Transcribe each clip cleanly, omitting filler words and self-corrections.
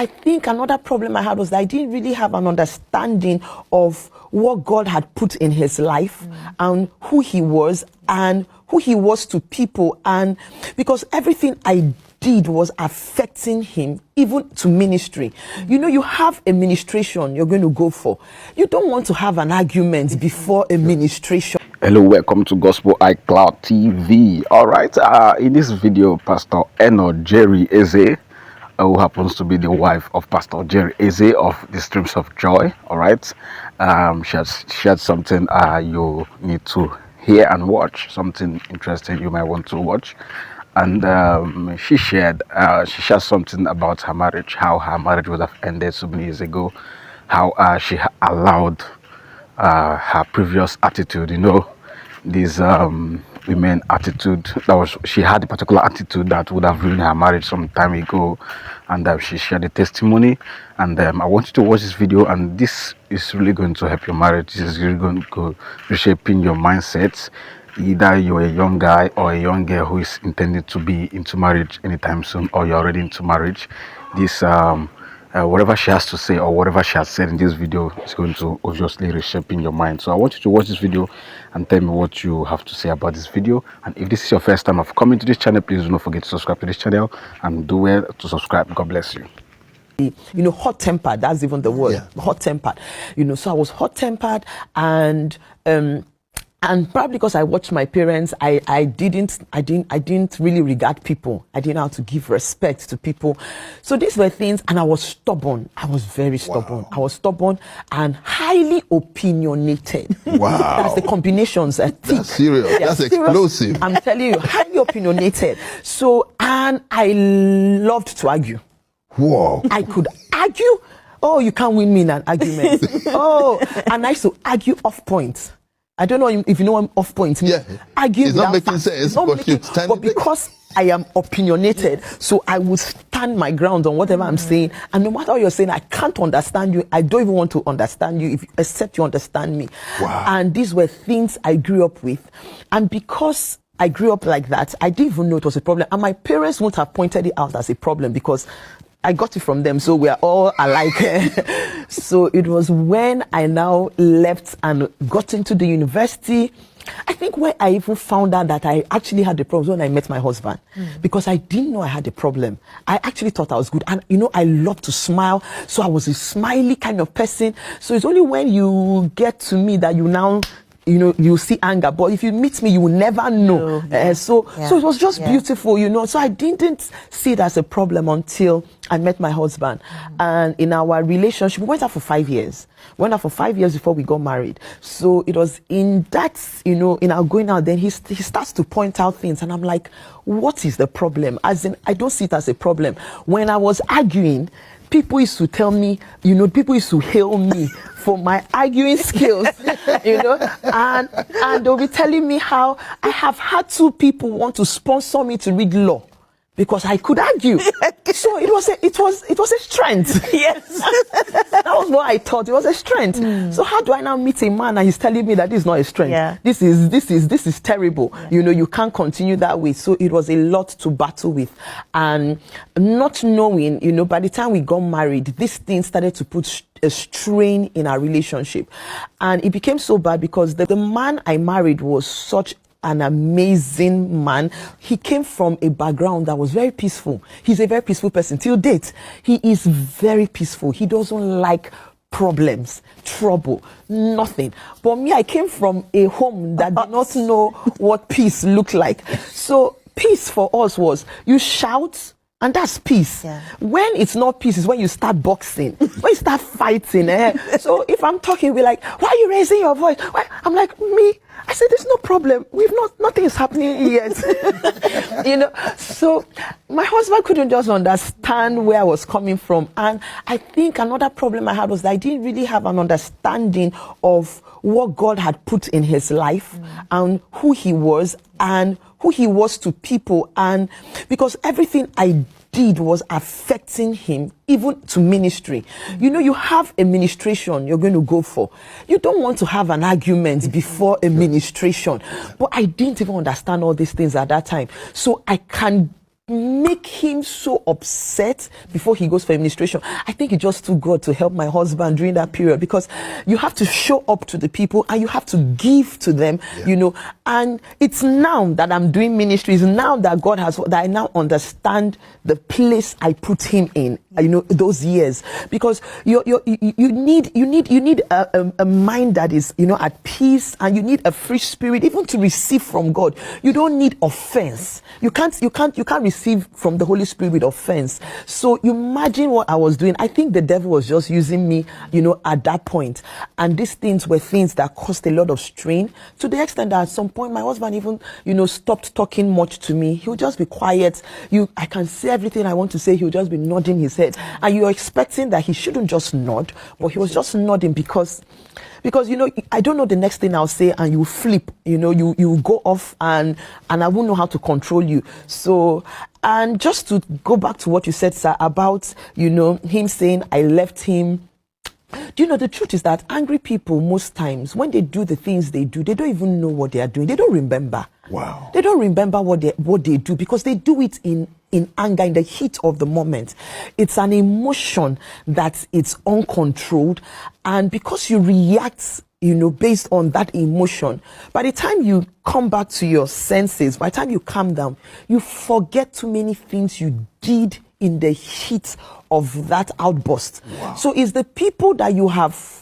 I think another problem I had was that I didn't really have an understanding of what God had put in his life and who he was to people, and because everything I did was affecting him, even to ministry. You know, you have a ministration you're going to go for. You don't want to have an argument before a ministration. Hello, welcome to Gospel iCloud TV. All right, in this video, Pastor Eno Jerry Eze, who happens to be the wife of Pastor Jerry Eze of the Streams of Joy. All right, she has shared something you need to hear and watch, something interesting you might want to watch. And she shared something about her marriage, how her marriage would have ended so many years ago, how she allowed her previous attitude, you know, this women attitude, that was, she had a particular attitude that would have ruined her marriage some time ago, and she shared a testimony. And I want you to watch this video, and this is really going to help your marriage. This is really going to go reshaping your mindset. Either you're a young guy or a young girl who is intended to be into marriage anytime soon, or you're already into marriage. This whatever she has to say, or whatever she has said in this video, is going to obviously reshaping your mind. So I want you to watch this video and tell me what you have to say about this video. And if this is your first time of coming to this channel, please do not forget to subscribe to this channel, and do well to subscribe. God bless you. You know, hot-tempered, that's even the word, hot-tempered. You know, so I was hot-tempered, and probably because I watched my parents, I didn't really regard people. I didn't know how to give respect to people. So these were things, and I was stubborn. I was very stubborn. I was stubborn and highly opinionated. Wow. That's the combinations. That's serious. That's explosive. I'm telling you, highly opinionated. So, and I loved to argue. Whoa. I could argue. Oh, you can't win me in an argument. Oh, and I used to argue off point. I don't know if you know what off point means. Yeah, argue it's not making sense, but because I am opinionated, so I will stand my ground on whatever I'm saying. And no matter what you're saying, I can't understand you. I don't even want to understand you, except you understand me. Wow. And these were things I grew up with. And because I grew up like that, I didn't even know it was a problem. And my parents wouldn't have pointed it out as a problem, because I got it from them, so we are all alike. So it was when I now left and got into the university, I think where I even found out that I actually had the problem when I met my husband, because I didn't know I had a problem. I actually thought I was good, and you know, I love to smile, so I was a smiley kind of person. So it's only when you get to me that you now, you know, you see anger, but if you meet me, you will never know. So it was just beautiful, you know. So I didn't see it as a problem until I met my husband. And in our relationship, we went out for 5 years. We went out for 5 years before we got married. So it was in that, you know, in our going out, then he starts to point out things, and I'm like, what is the problem? As in, I don't see it as a problem. When I was arguing, people used to tell me, you know, people used to hail me for my arguing skills, you know, and they'll be telling me how I have had 2 people want to sponsor me to read law because I could argue. So it was a strength. Yes. That was what I thought. It was a strength. So how do I now meet a man and he's telling me that this is not a strength? Yeah. This is terrible. Yeah. You know, you can't continue that way. So it was a lot to battle with. And not knowing, you know, by the time we got married, this thing started to put a strain in our relationship. And it became so bad because the man I married was such an amazing man. He came from a background that was very peaceful. He's a very peaceful person till date. He is very peaceful. He doesn't like problems, trouble, nothing. But me, I came from a home that did not know what peace looked like. So peace for us was you shout, and that's peace. Yeah. When it's not peace is when you start boxing, when you start fighting. So if I'm talking, we're like, why are you raising your voice? Why? I'm like, me? I said, there's no problem. Nothing is happening yet. You know, so my husband couldn't just understand where I was coming from. And I think another problem I had was that I didn't really have an understanding of what God had put in his life and who he was to people. And because everything I did was affecting him, even to ministry. You know, you have a ministration you're going to go for. You don't want to have an argument before a ministration. But I didn't even understand all these things at that time. So I can make him so upset before he goes for administration. I think it just took God to help my husband during that period, because you have to show up to the people and you have to give to them, you know. And it's now that I'm doing ministries, now that God has, that I now understand the place I put him in, you know, those years, because you need a mind that is, you know, at peace, and you need a free spirit even to receive from God. You don't need offense. You can't receive from the Holy Spirit with offense. So you imagine what I was doing. I think the devil was just using me, you know, at that point. And these things were things that caused a lot of strain, to the extent that at some point my husband even, you know, stopped talking much to me. He would just be quiet. I can say everything I want to say. He would just be nodding his head. And you're expecting that he shouldn't just nod, but he was just nodding because, you know, I don't know the next thing I'll say, and you flip, you know, you go off, and I won't know how to control you. So, and just to go back to what you said, sir, about, you know, him saying I left him. Do you know, the truth is that angry people, most times, when they do the things they do, they don't even know what they are doing. They don't remember. Wow. They don't remember what they do, because they do it in anger, in the heat of the moment. It's an emotion that it's uncontrolled. And because you react, you know, based on that emotion, by the time you come back to your senses, by the time you calm down, you forget too many things you did in the heat of that outburst. Wow. So it's the people that you have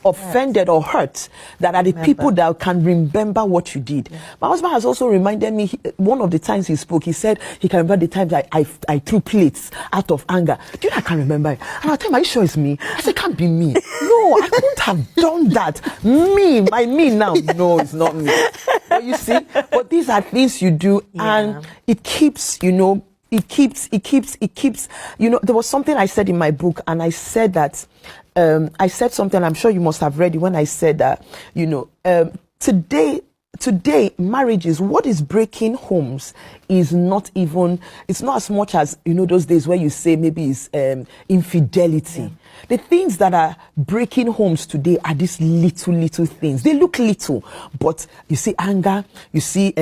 offended or hurt that are the people that can remember what you did. My husband has also reminded me, one of the times he spoke, he said he can remember the times I threw plates out of anger. Do you know, I can't remember it. And I tell him, are you sure it's me? I said, it can't be me. No, I couldn't have done that. Me now. No, it's not me. But you see, but these are things you do, and it keeps, you know, it keeps, you know, there was something I said in my book, and I said that, I said something, I'm sure you must have read it, when I said that, you know, today marriages, what is breaking homes is not even, it's not as much as, you know, those days where you say maybe it's infidelity. The things that are breaking homes today are these little things. They look little, but you see anger, you see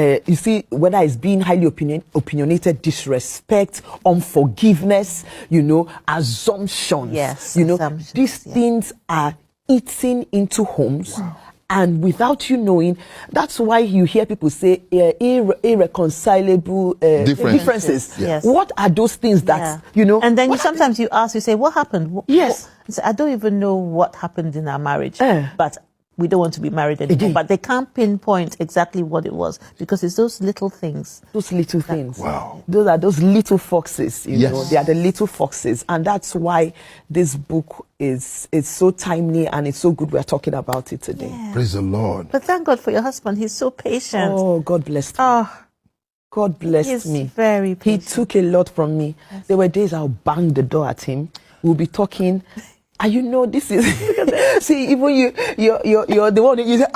whether it's being highly opinionated, disrespect, unforgiveness, you know, assumptions. Yes, you know, assumptions, these things are eating into homes. Wow. And without you knowing, that's why you hear people say irreconcilable differences. Yes. What are those things that, you know? And then sometimes you ask, you say, what happened? Yes. I don't even know what happened in our marriage, but we don't want to be married anymore. But they can't pinpoint exactly what it was, because it's those little things. Those little things. Wow. Those are those little foxes, you know. They are the little foxes. And that's why this book is so timely, and it's so good we're talking about it today. Yeah. Praise the Lord. But thank God for your husband. He's so patient. Oh, God blessed me. Oh, God blessed he's me. very patient. He took a lot from me. Yes. There were days I'll bang the door at him. We'll be talking. And you know, this is, see, even you're the one that you say,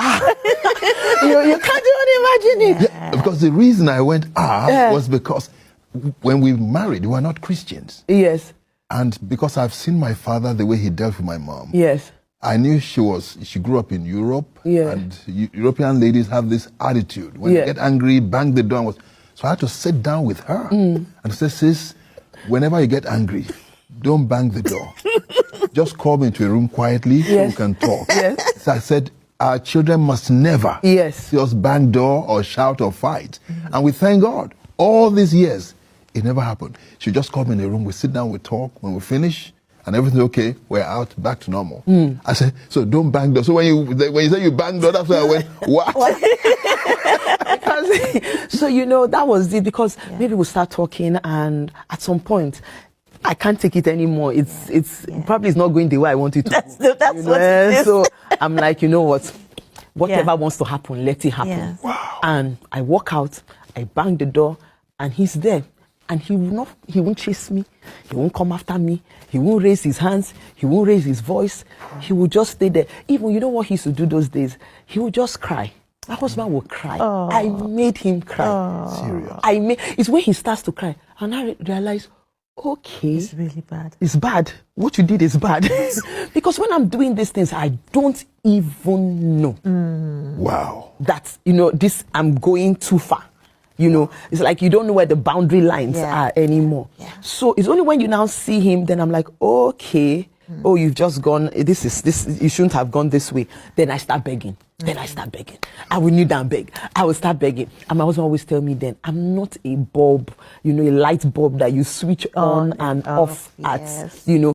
you can't even imagine it. Yeah, because the reason I went was because when we married, we were not Christians. Yes. And because I've seen my father, the way he dealt with my mom. Yes. I knew she grew up in Europe. Yeah. And European ladies have this attitude. When they get angry, bang the door. So I had to sit down with her and say, sis, whenever you get angry, don't bang the door. Just call me into a room quietly so we can talk. Yes. So I said, our children must never see us bang door or shout or fight. And we thank God. All these years, it never happened. She just called me in a room, we sit down, we talk. When we finish and everything's okay, we're out, back to normal. I said, so don't bang door. So when you say you bang door, that's where I went, what? Because, so, you know, that was it, because maybe we'll start talking, and at some point, I can't take it anymore. It's probably it's not going the way I want it to. That's what it is. So I'm like, you know what? Whatever wants to happen, let it happen. Yeah. Wow. And I walk out, I bang the door, and he's there. And he won't chase me. He won't come after me. He won't raise his hands. He won't raise his voice. He will just stay there. Even, you know what he used to do those days? He would just cry. My husband will cry. Oh. I made him cry. Serious. It's when he starts to cry. And I realize, okay. It's really bad. It's bad. What you did is bad. Because when I'm doing these things, I don't even know. Wow. That, you know, I'm going too far. You know, it's like you don't know where the boundary lines are anymore. So it's only when you now see him, then I'm like, okay, oh, you've just gone, this, you shouldn't have gone this way. Then I start begging. Then I start begging. I will kneel down beg. I will start begging. And my husband always tell me then, I'm not a bulb, you know, a light bulb that you switch on and off at, you know.